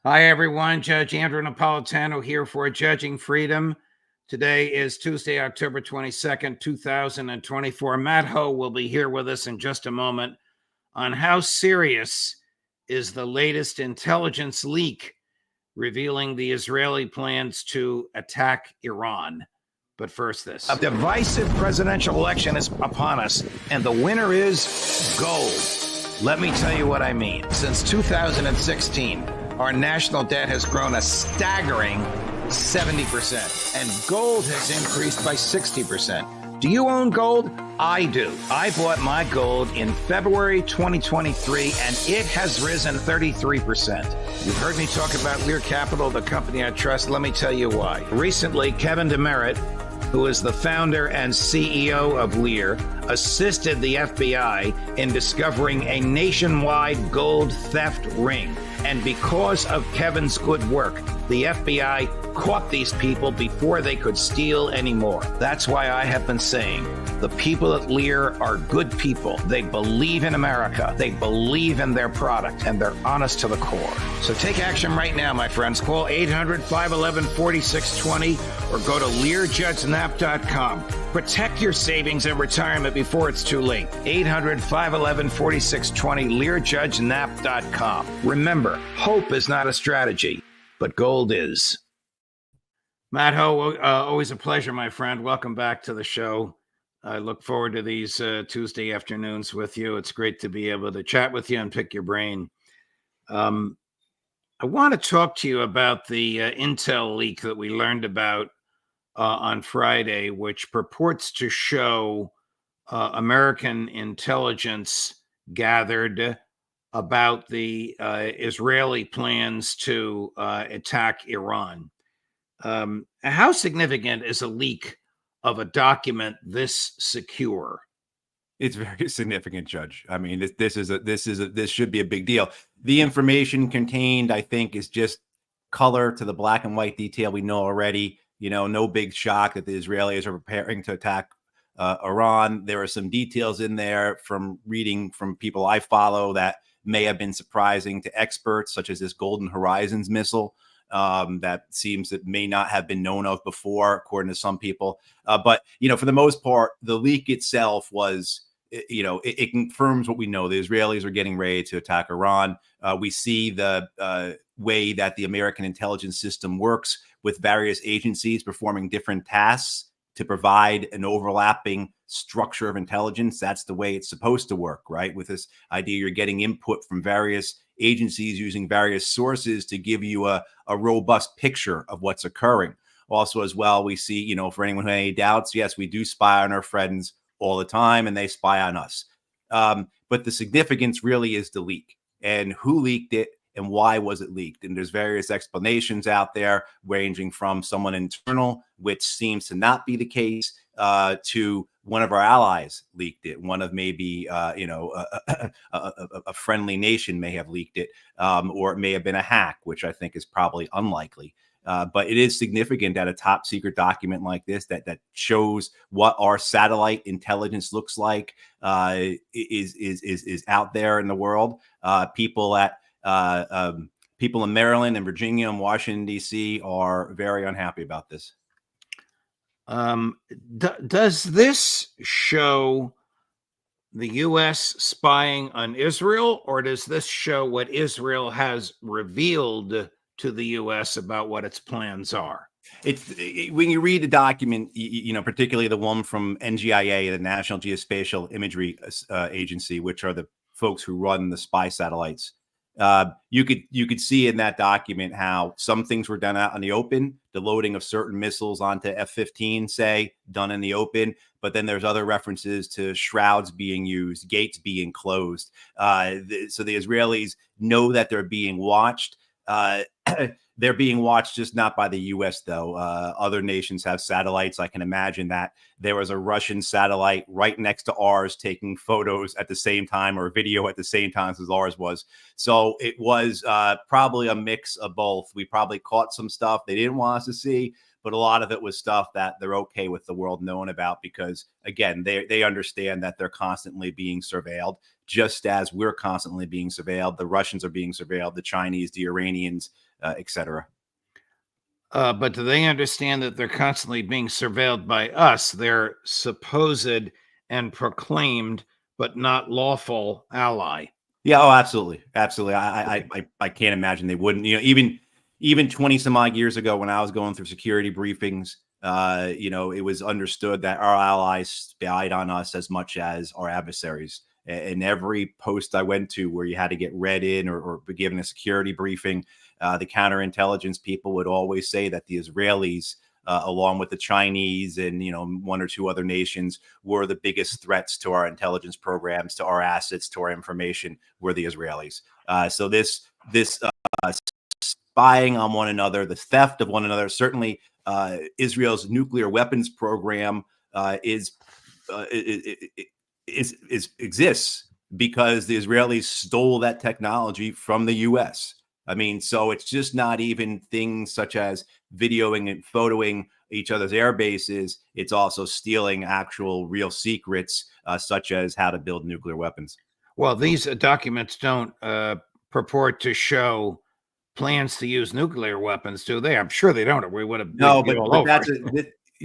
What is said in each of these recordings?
Hi, everyone. Judge Andrew Napolitano here for Judging Freedom. Today is Tuesday, October 22nd, 2024. Matt Ho will be here with us in just a moment on how serious is the latest intelligence leak revealing the Israeli plans to attack Iran. But first, this. A divisive presidential election is upon us, and the winner is gold. Let me tell you what I mean. Since 2016, our national debt has grown a staggering 70%, and gold has increased by 60%. Do you own gold? I do. I bought my gold in February 2023, and it has risen 33%. You've heard me talk about Lear Capital, the company I trust. Let me tell you why. Recently, Kevin DeMerit, who is the founder and CEO of Lear, assisted the FBI in discovering a nationwide gold theft ring. And because of Kevin's good work, the FBI caught these people before they could steal anymore. That's why I have been saying the people at Lear are good people. They believe in America. They believe in their product, and they're honest to the core. So take action right now, my friends. Call 800-511-4620 or go to LearJudgeNap.com. Protect your savings and retirement before it's too late. 800-511-4620, LearJudgeNap.com. Remember, hope is not a strategy, but gold is. Matt Ho, always a pleasure, my friend. Welcome back to the show. I look forward to these Tuesday afternoons with you. It's great to be able to chat with you and pick your brain. I want to talk to you about the intel leak that we learned about on Friday, which purports to show American intelligence gathered about the Israeli plans to attack Iran. How significant is a leak of a document this secure? It's very significant, Judge. I mean, this should be a big deal. The information contained, I think, is just color to the black and white detail we know already. You know, no big shock that the Israelis are preparing to attack Iran. There are some details in there from reading from people I follow that may have been surprising to experts, such as this Golden Horizons missile. That seems that may not have been known of before, according to some people. But, you know, for the most part, the leak itself was, you know, it confirms what we know. The Israelis are getting ready to attack Iran. We see the way that the American intelligence system works with various agencies performing different tasks to provide an overlapping structure of intelligence. That's the way it's supposed to work, right? With this idea, you're getting input from various agencies using various sources to give you a robust picture of what's occurring. Also, as well, we see, you know, for anyone who has any doubts, yes, we do spy on our friends all the time, and they spy on us. But the significance really is the leak and who leaked it and why was it leaked. And there's various explanations out there, ranging from someone internal, which seems to not be the case, to one of our allies leaked it. One of maybe, a friendly nation may have leaked it, or it may have been a hack, which I think is probably unlikely. But it is significant that a top secret document like this that shows what our satellite intelligence looks like is out there in the world. People in Maryland and Virginia and Washington, D.C. are very unhappy about this. Does this show the U.S. spying on Israel, or does this show what Israel has revealed to the U.S. about what its plans are? When you read the document, you know, particularly the one from NGIA, the National Geospatial Imagery Agency, which are the folks who run the spy satellites. You could see in that document how some things were done out in the open, the loading of certain missiles onto F-15, say, done in the open. But then there's other references to shrouds being used, gates being closed. So the Israelis know that they're being watched. They're being watched just not by the U.S., though. Other nations have satellites. I can imagine that there was a Russian satellite right next to ours taking photos at the same time or video at the same time as ours was. So it was probably a mix of both. We probably caught some stuff they didn't want us to see, but a lot of it was stuff that they're okay with the world knowing about because, again, they understand that they're constantly being surveilled just as we're constantly being surveilled. The Russians are being surveilled, the Chinese, the Iranians, etc. But do they understand that they're constantly being surveilled by us, their supposed and proclaimed but not lawful ally? Yeah, oh, absolutely, absolutely. I can't imagine they wouldn't. Even 20 some odd years ago, when I was going through security briefings, it was understood that our allies spied on us as much as our adversaries. And every post I went to where you had to get read in or be given a security briefing, the counterintelligence people would always say that the Israelis, along with the Chinese and one or two other nations, were the biggest threats to our intelligence programs, to our assets, to our information, were the Israelis. So this spying on one another, the theft of one another, certainly Israel's nuclear weapons program exists because the Israelis stole that technology from the U.S. I mean, so it's just not even things such as videoing and photoing each other's air bases. It's also stealing actual real secrets, such as how to build nuclear weapons. Well, these documents don't purport to show plans to use nuclear weapons, do they? I'm sure they don't. Or we would have. No, but that's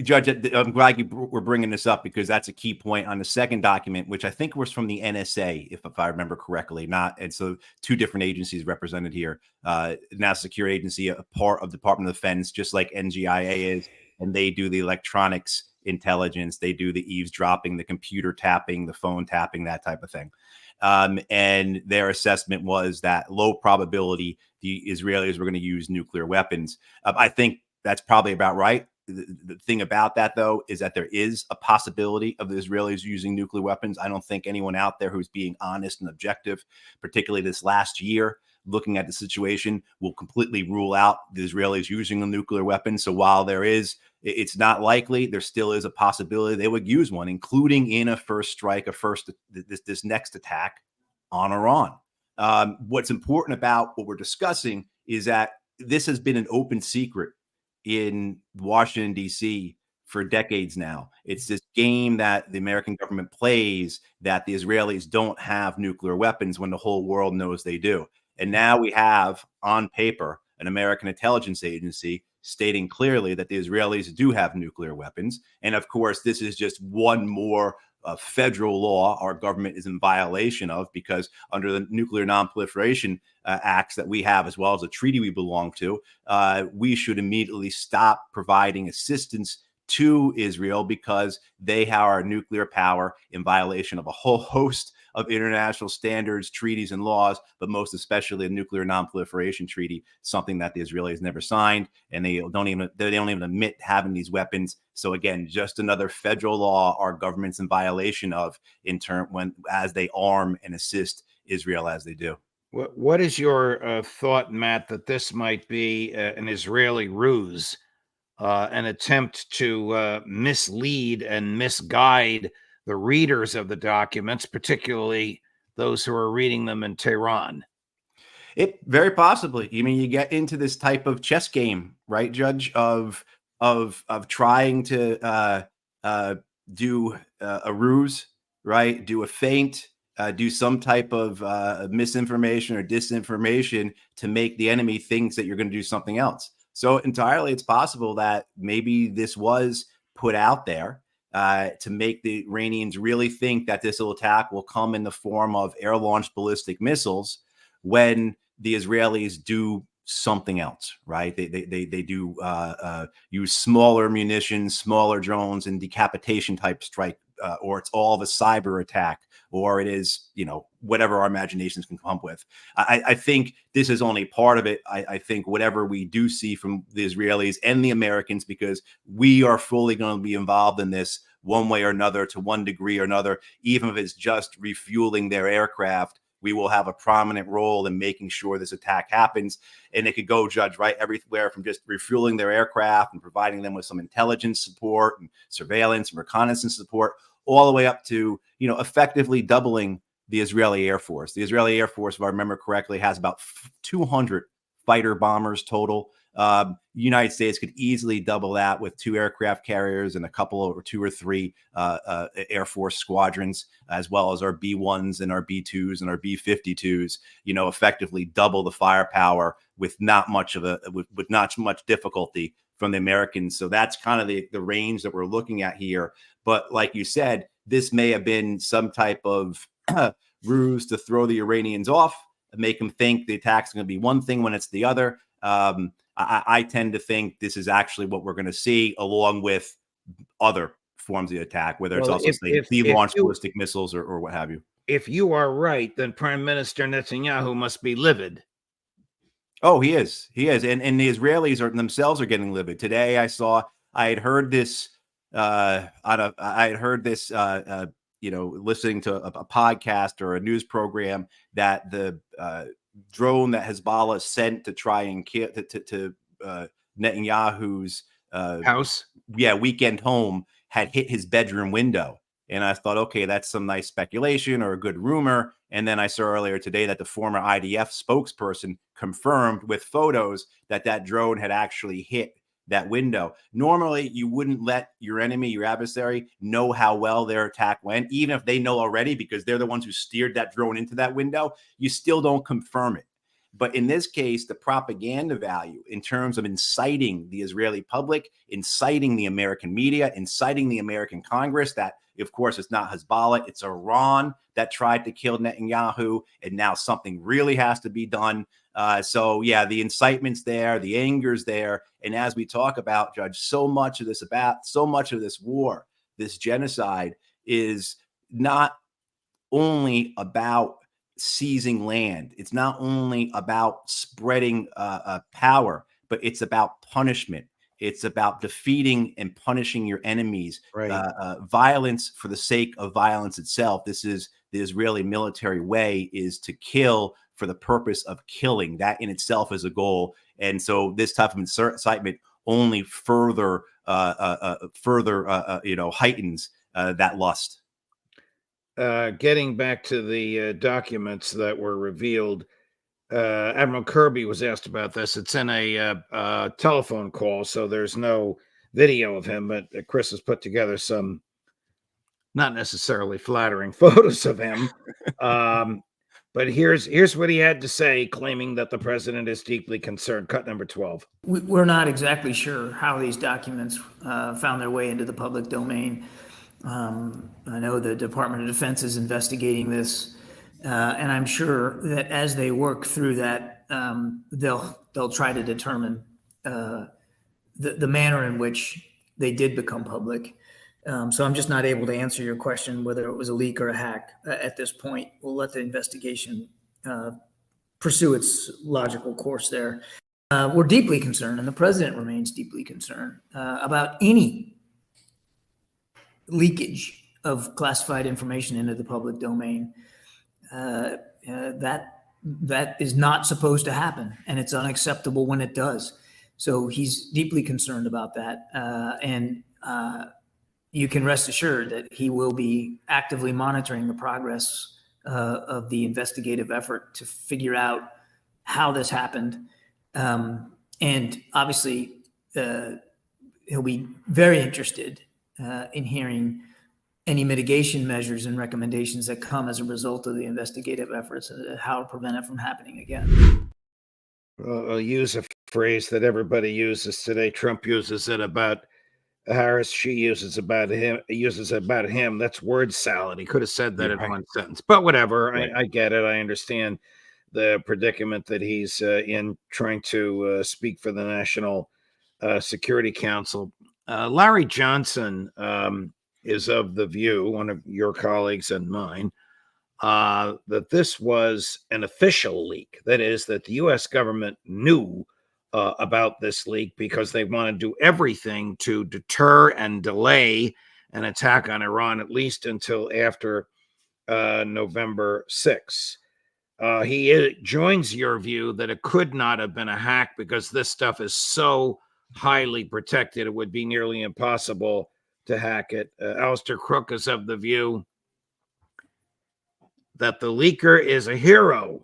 Judge, I'm glad we're bringing this up because that's a key point on the second document, which I think was from the NSA, if I remember correctly. And so two different agencies represented here. National Security Agency, a part of the Department of Defense, just like NGIA is, and they do the electronics intelligence. They do the eavesdropping, the computer tapping, the phone tapping, that type of thing. And their assessment was that low probability the Israelis were going to use nuclear weapons. I think that's probably about right. The thing about that, though, is that there is a possibility of the Israelis using nuclear weapons. I don't think anyone out there who's being honest and objective, particularly this last year, looking at the situation, will completely rule out the Israelis using a nuclear weapon. So while it's not likely, there still is a possibility they would use one, including in a first strike, this next attack on Iran. What's important about what we're discussing is that this has been an open secret in Washington, D.C. for decades now. It's this game that the American government plays that the Israelis don't have nuclear weapons when the whole world knows they do. And now we have on paper an American intelligence agency stating clearly that the Israelis do have nuclear weapons. And of course, this is just one more federal law our government is in violation of, because under the Nuclear Nonproliferation Acts that we have, as well as a treaty we belong to, we should immediately stop providing assistance to Israel because they have our nuclear power in violation of a whole host of international standards, treaties, and laws, but most especially the Nuclear Nonproliferation Treaty, something that the Israelis never signed, and they don't even admit having these weapons. So again, just another federal law our government's in violation of as they arm and assist Israel as they do. What is your thought, Matt, that this might be an Israeli ruse, an attempt to mislead and misguide the readers of the documents, particularly those who are reading them in Tehran? It very possibly. I mean, you get into this type of chess game, right, Judge, of trying to do a ruse, right? Do a feint, do some type of misinformation or disinformation to make the enemy think that you're going to do something else. So entirely, it's possible that maybe this was put out there to make the Iranians really think that this attack will come in the form of air-launched ballistic missiles when the Israelis do something else, right? They do use smaller munitions, smaller drones, and decapitation type strike, or it's all of a cyber attack, or it is, whatever our imaginations can come up with. I think this is only part of it. I think whatever we do see from the Israelis and the Americans, because we are fully going to be involved in this one way or another, to one degree or another, even if it's just refueling their aircraft, we will have a prominent role in making sure this attack happens. And it could go, Judge, right, everywhere from just refueling their aircraft and providing them with some intelligence support and surveillance and reconnaissance support, all the way up to, effectively doubling the Israeli Air Force. The Israeli Air Force, if I remember correctly, has about 200 fighter bombers total. United States could easily double that with 2 aircraft carriers and a couple or 2 or 3 Air Force squadrons, as well as our B-1s and our B-2s and our B-52s, effectively double the firepower with not much difficulty from the Americans. So that's kind of the range that we're looking at here. But like you said, this may have been some type of ruse to throw the Iranians off, make them think the attack's going to be one thing when it's the other. I tend to think this is actually what we're going to see, along with other forms of the attack, whether it's also launched ballistic missiles or what have you. If you are right, then Prime Minister Netanyahu must be livid. Oh, he is. And the Israelis themselves are getting livid. Today I had heard this listening to a podcast or a news program, that the drone that Hezbollah sent to try and kill to Netanyahu's house, weekend home, had hit his bedroom window. And I thought, okay, that's some nice speculation or a good rumor. And then I saw earlier today that the former IDF spokesperson confirmed with photos that drone had actually hit that window. Normally, you wouldn't let your enemy, your adversary, know how well their attack went, even if they know already, because they're the ones who steered that drone into that window. You still don't confirm it. But in this case, the propaganda value in terms of inciting the Israeli public, inciting the American media, inciting the American Congress, that, of course, it's not Hezbollah, it's Iran that tried to kill Netanyahu, and now something really has to be done. So the incitement's there, the anger's there. And as we talk about, Judge, so much of this war, this genocide, is not only about seizing land. It's not only about spreading power, but it's about punishment. It's about defeating and punishing your enemies. Right. Violence for the sake of violence itself. This is the Israeli military way, is to kill for the purpose of killing. That in itself is a goal. And so this type of incitement only further heightens that lust. Getting back to the documents that were revealed, Admiral Kirby was asked about this. It's in a telephone call, so there's no video of him, but Chris has put together some not necessarily flattering photos of him. But here's what he had to say, claiming that the president is deeply concerned. Cut number 12. We're not exactly sure how these documents found their way into the public domain. I know the Department of Defense is investigating this, and I'm sure that as they work through that, they'll try to determine the manner in which they did become public. So I'm just not able to answer your question whether it was a leak or a hack at this point. We'll let the investigation pursue its logical course there. We're deeply concerned, and the president remains deeply concerned about any leakage of classified information into the public domain. That is not supposed to happen, and it's unacceptable when it does. So he's deeply concerned about that, and you can rest assured that he will be actively monitoring the progress of the investigative effort to figure out how this happened. And obviously, he'll be very interested in hearing any mitigation measures and recommendations that come as a result of the investigative efforts, how to prevent it from happening again. I'll use a phrase that everybody uses today. Trump uses it about Harris. She uses about him. That's word salad. He could have said that in one sentence, but whatever. Right. I get it. I understand the predicament that he's in, trying to speak for the National Security Council. Larry Johnson is of the view, one of your colleagues and mine, that this was an official leak. That is, that the U.S. government knew about this leak because they want to do everything to deter and delay an attack on Iran, at least until after November 6th. He joins your view that it could not have been a hack because this stuff is so highly protected, it would be nearly impossible to hack it. Alistair Crook is of the view that the leaker is a hero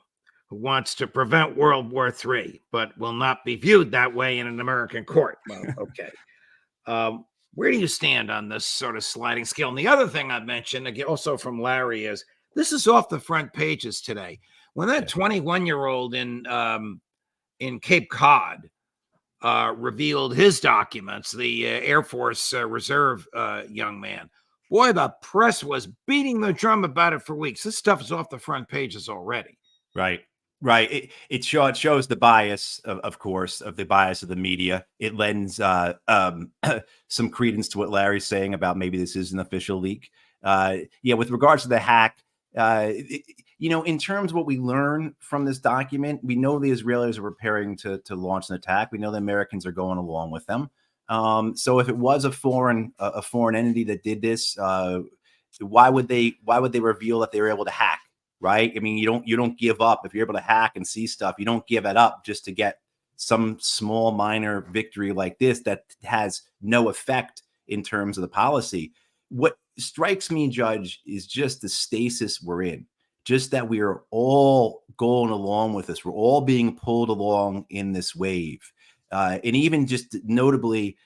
who wants to prevent World War III, but will not be viewed that way in an American court. Well, okay. Where do you stand on this sort of sliding scale? And the other thing I mentioned, again, also from Larry, is this is off the front pages today. When that 21-year-old in Cape Cod revealed his documents, the Air Force Reserve young man, boy, the press was beating the drum about it for weeks. This stuff is off the front pages already. Right. Right. It shows the bias, of course, of the bias of the media. It lends some credence to what Larry's saying about maybe this is an official leak. Yeah, with regards to the hack, in terms of what we learn from this document, we know the Israelis are preparing to launch an attack. We know the Americans are going along with them. So if it was a foreign entity that did this, why would they reveal that they were able to hack? Right? I mean, you don't give up. If you're able to hack and see stuff, you don't give it up just to get some small minor victory like this that has no effect in terms of the policy. What strikes me, Judge, is just the stasis we're in. Just that we are all going along with this. We're all being pulled along in this wave. And even just notably,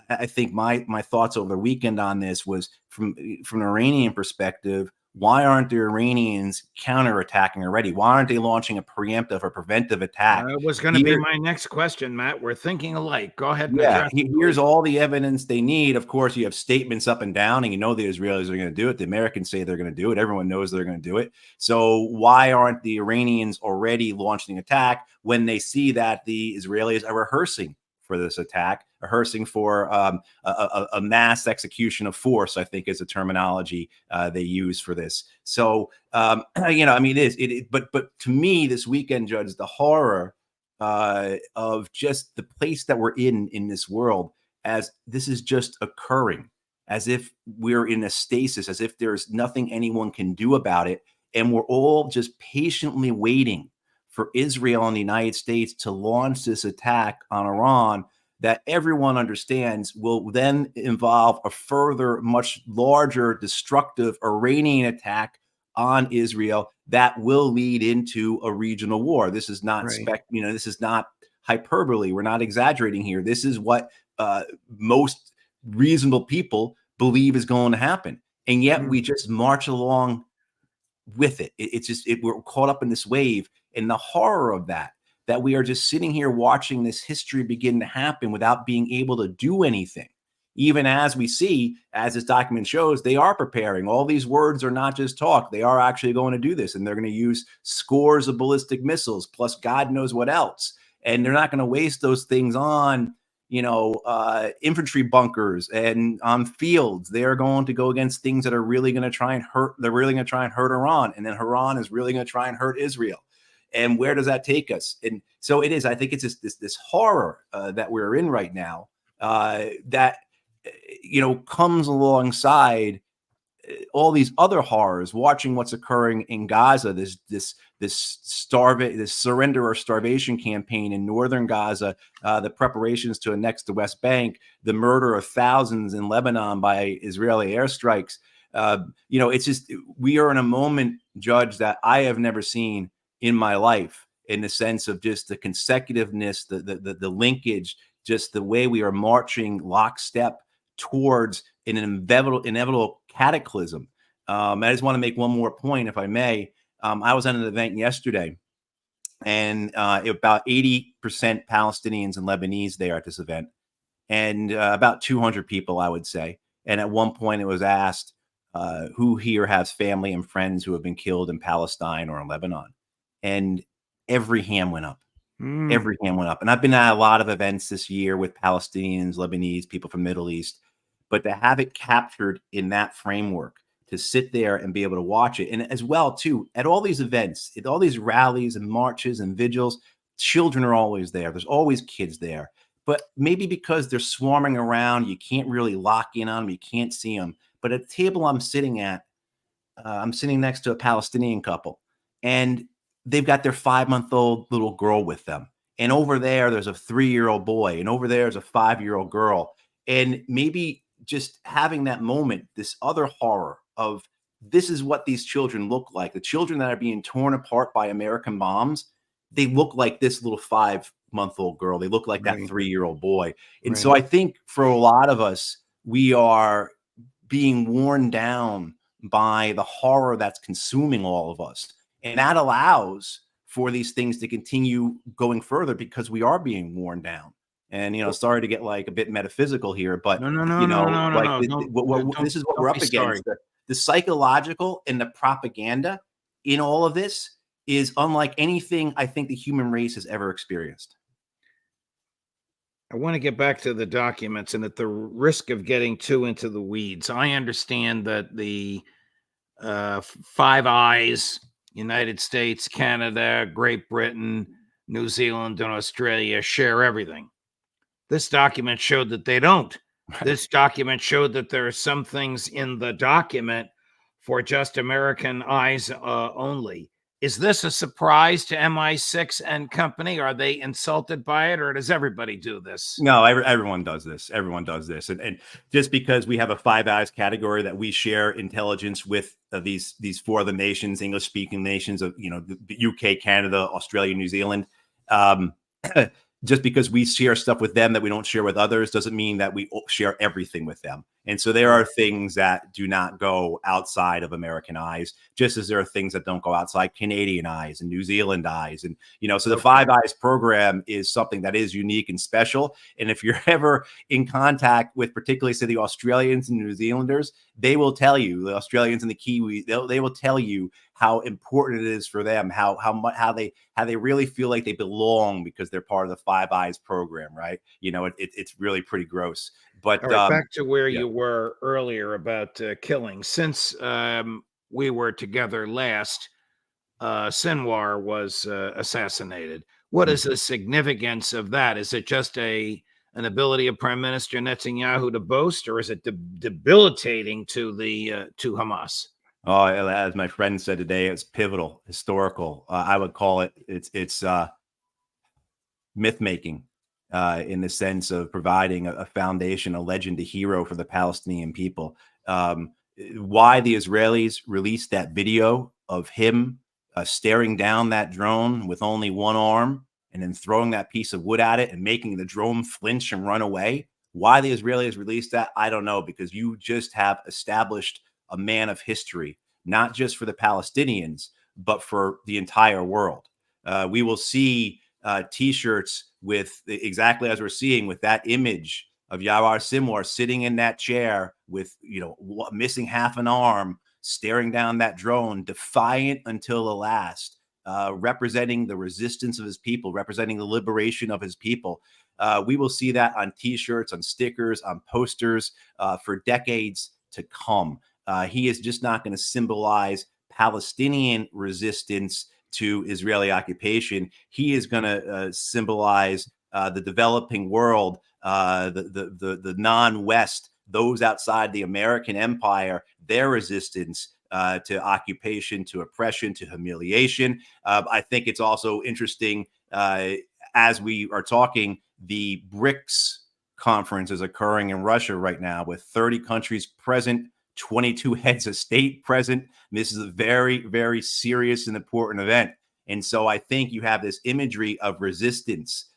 I think my thoughts over the weekend on this was from an Iranian perspective. Why aren't the Iranians counterattacking already? Why aren't they launching a preemptive or preventive attack? That was going to be my next question, Matt. We're thinking alike. Go ahead. Yeah, here's all the evidence they need. Of course, you have statements up and down, and you know the Israelis are going to do it. The Americans say they're going to do it. Everyone knows they're going to do it. So why aren't the Iranians already launching an attack when they see that the Israelis are rehearsing for this attack, rehearsing for a mass execution of force, I think is the terminology they use for this. So, I mean, it is. But to me, this weekend, Judge, the horror of just the place that we're in this world, as this is just occurring, as if we're in a stasis, as if there's nothing anyone can do about it. And we're all just patiently waiting for Israel and the United States to launch this attack on Iran that everyone understands will then involve a further, much larger, destructive Iranian attack on Israel that will lead into a regional war. This is not this is not hyperbole. We're not exaggerating here. This is what most reasonable people believe is going to happen. And yet we just march along with it. It's just we're caught up in this wave, and the horror of that we are just sitting here watching this history begin to happen without being able to do anything. Even as we see, as this document shows, they are preparing. All these words are not just talk. They are actually going to do this, and they're going to use scores of ballistic missiles, plus God knows what else. And they're not going to waste those things on, infantry bunkers and on fields. They are going to go against things that are really going to try and hurt. They're really going to try and hurt Iran, and then Iran is really going to try and hurt Israel. And where does that take us? And so it is. I think it's just this horror that we're in right now that comes alongside all these other horrors. Watching what's occurring in Gaza, this surrender or starvation campaign in northern Gaza, the preparations to annex the West Bank, the murder of thousands in Lebanon by Israeli airstrikes. It's just we are in a moment, Judge, that I have never seen in my life, in the sense of just the consecutiveness, the linkage, just the way we are marching lockstep towards an inevitable cataclysm. I just want to make one more point, if I may. I was at an event yesterday, and about 80% Palestinians and Lebanese there at this event, and about 200 people, I would say. And at one point it was asked who here has family and friends who have been killed in Palestine or in Lebanon. And every hand went up. Every hand went up. And I've been at a lot of events this year with Palestinians, Lebanese, people from Middle East. But to have it captured in that framework, to sit there and be able to watch it. And as well, too, at all these events, at all these rallies and marches and vigils, children are always there. There's always kids there. But maybe because they're swarming around, you can't really lock in on them. You can't see them. But at the table I'm sitting at, I'm sitting next to a Palestinian couple. And they've got their 5-month-old little girl with them. And over there's a 3-year-old boy. And over there's a 5-year-old girl. And maybe just having that moment, this other horror of this is what these children look like. The children that are being torn apart by American bombs, they look like this little 5-month-old girl. They look like that Right. 3-year-old boy. And Right. so I think for a lot of us, we are being worn down by the horror that's consuming all of us. And that allows for these things to continue going further because we are being worn down. And, sorry to get like a bit metaphysical here, but, No, no, no, no, no, no, like no. this is what Don't we're be up against. The psychological and the propaganda in all of this is unlike anything I think the human race has ever experienced. I want to get back to the documents, and at the risk of getting too into the weeds, I understand that the Five Eyes, United States, Canada, Great Britain, New Zealand, and Australia share everything. This document showed that they don't. This document showed that there are some things in the document for just American eyes only. Is this a surprise to MI6 and company? Are they insulted by it, or does everybody do this? No, everyone does this. Everyone does this, and just because we have a Five Eyes category that we share intelligence with these 4 other nations, English-speaking nations of the UK, Canada, Australia, New Zealand. Just because we share stuff with them that we don't share with others doesn't mean that we share everything with them. And so there are things that do not go outside of American eyes, just as there are things that don't go outside Canadian eyes and New Zealand eyes. And, so the Five Eyes program is something that is unique and special. And if you're ever in contact with particularly, say, the Australians and New Zealanders, they will tell you, the Australians and the Kiwi, they will tell you how important it is for them, how they really feel like they belong because they're part of the Five Eyes program, right? It's really pretty gross. But all right, back to where you were earlier about killing. Since we were together last, Sinwar was assassinated. What is the significance of that? Is it just an ability of Prime Minister Netanyahu to boast, or is it debilitating to Hamas? Oh, as my friend said today, it's pivotal, historical. I would call it. It's myth making. In the sense of providing a foundation, a legend, a hero for the Palestinian people. Why the Israelis released that video of him staring down that drone with only one arm and then throwing that piece of wood at it and making the drone flinch and run away. Why the Israelis released that, I don't know, because you just have established a man of history, not just for the Palestinians, but for the entire world. We will see T-shirts with exactly as we're seeing with that image of Yawar Sinwar sitting in that chair with, missing half an arm, staring down that drone, defiant until the last, representing the resistance of his people, representing the liberation of his people. We will see that on T-shirts, on stickers, on posters for decades to come. He is just not going to symbolize Palestinian resistance to Israeli occupation. He is going to symbolize the developing world, the non-West, those outside the American empire, their resistance to occupation, to oppression, to humiliation. I think it's also interesting as we are talking, the BRICS conference is occurring in Russia right now with 30 countries present, 22 heads of state present. This is a very, very serious and important event. And so I think you have this imagery of resistance,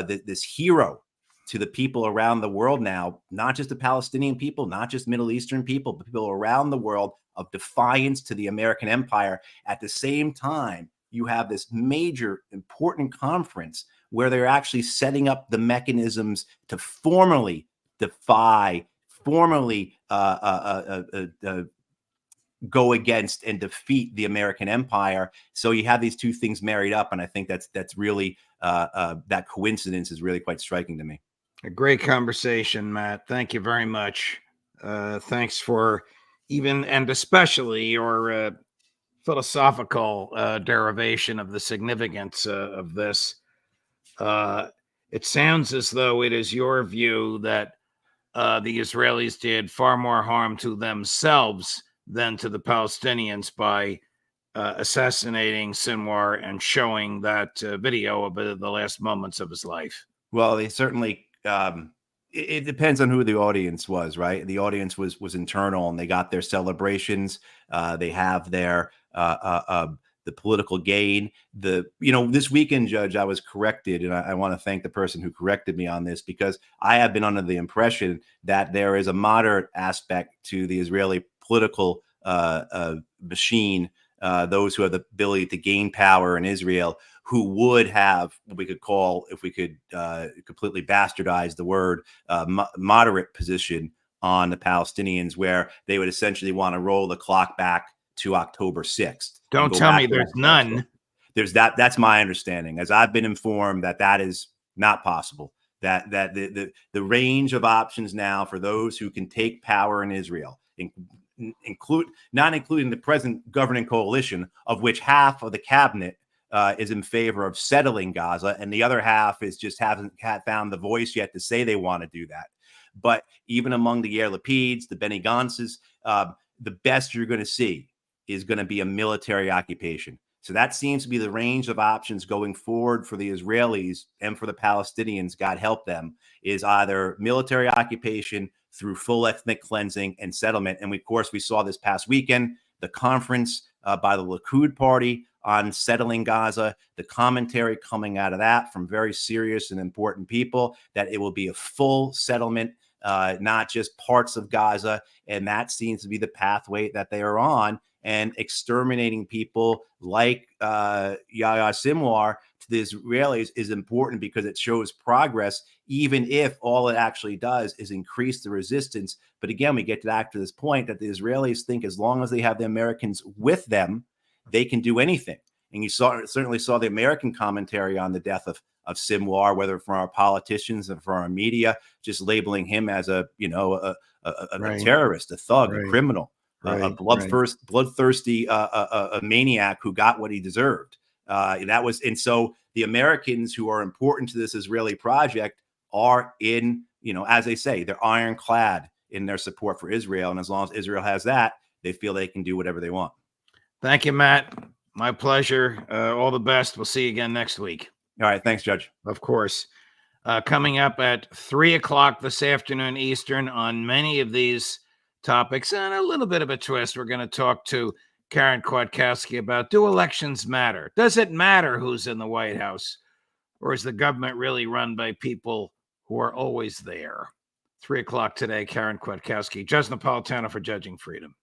this hero to the people around the world now, not just the Palestinian people, not just Middle Eastern people, but people around the world, of defiance to the American empire. At the same time, you have this major important conference where they're actually setting up the mechanisms to formally defy, formally go against and defeat the American empire. So you have these two things married up, and I think that's really that coincidence is really quite striking to me. A great conversation, Matt. Thank you very much. Thanks for even and especially your philosophical derivation of the significance of this. It sounds as though it is your view that the Israelis did far more harm to themselves than to the Palestinians by assassinating Sinwar and showing that video of the last moments of his life. Well, they certainly it depends on who the audience was, right? The audience was internal, and they got their celebrations. They have their the political gain. This weekend, Judge, I was corrected, and I want to thank the person who corrected me on this, because I have been under the impression that there is a moderate aspect to the Israeli political machine, those who have the ability to gain power in Israel, who would have what we could call, if we could completely bastardize the word, moderate position on the Palestinians, where they would essentially want to roll the clock back to October 6th. Don't tell me there's none. There's that's my understanding, as I've been informed, that is not possible. That the range of options now for those who can take power in Israel, not including the present governing coalition, of which half of the cabinet is in favor of settling Gaza, and the other half is just haven't found the voice yet to say they want to do that. But even among the Yair Lapids, the Benny Gantzes, the best you're going to see is going to be a military occupation. So that seems to be the range of options going forward for the Israelis and for the Palestinians, God help them, is either military occupation through full ethnic cleansing and settlement. And of course, we saw this past weekend, the conference by the Likud party on settling Gaza, the commentary coming out of that from very serious and important people, that it will be a full settlement, not just parts of Gaza. And that seems to be the pathway that they are on. And exterminating people like Yahya Sinwar to the Israelis is important, because it shows progress, even if all it actually does is increase the resistance. But again, we get back to this point that the Israelis think as long as they have the Americans with them, they can do anything. And you certainly saw the American commentary on the death of Sinwar, whether from our politicians and from our media, just labeling him as a terrorist, a thug, a criminal. A bloodthirsty a maniac who got what he deserved. And so the Americans who are important to this Israeli project are in, as they say, they're ironclad in their support for Israel. And as long as Israel has that, they feel they can do whatever they want. Thank you, Matt. My pleasure. All the best. We'll see you again next week. All right. Thanks, Judge. Of course. Coming up at 3:00 this afternoon Eastern on many of these topics, and a little bit of a twist, we're going to talk to Karen Kwiatkowski about, do elections matter? Does it matter who's in the White House? Or is the government really run by people who are always there? 3:00 today, Karen Kwiatkowski, Judge Napolitano for Judging Freedom.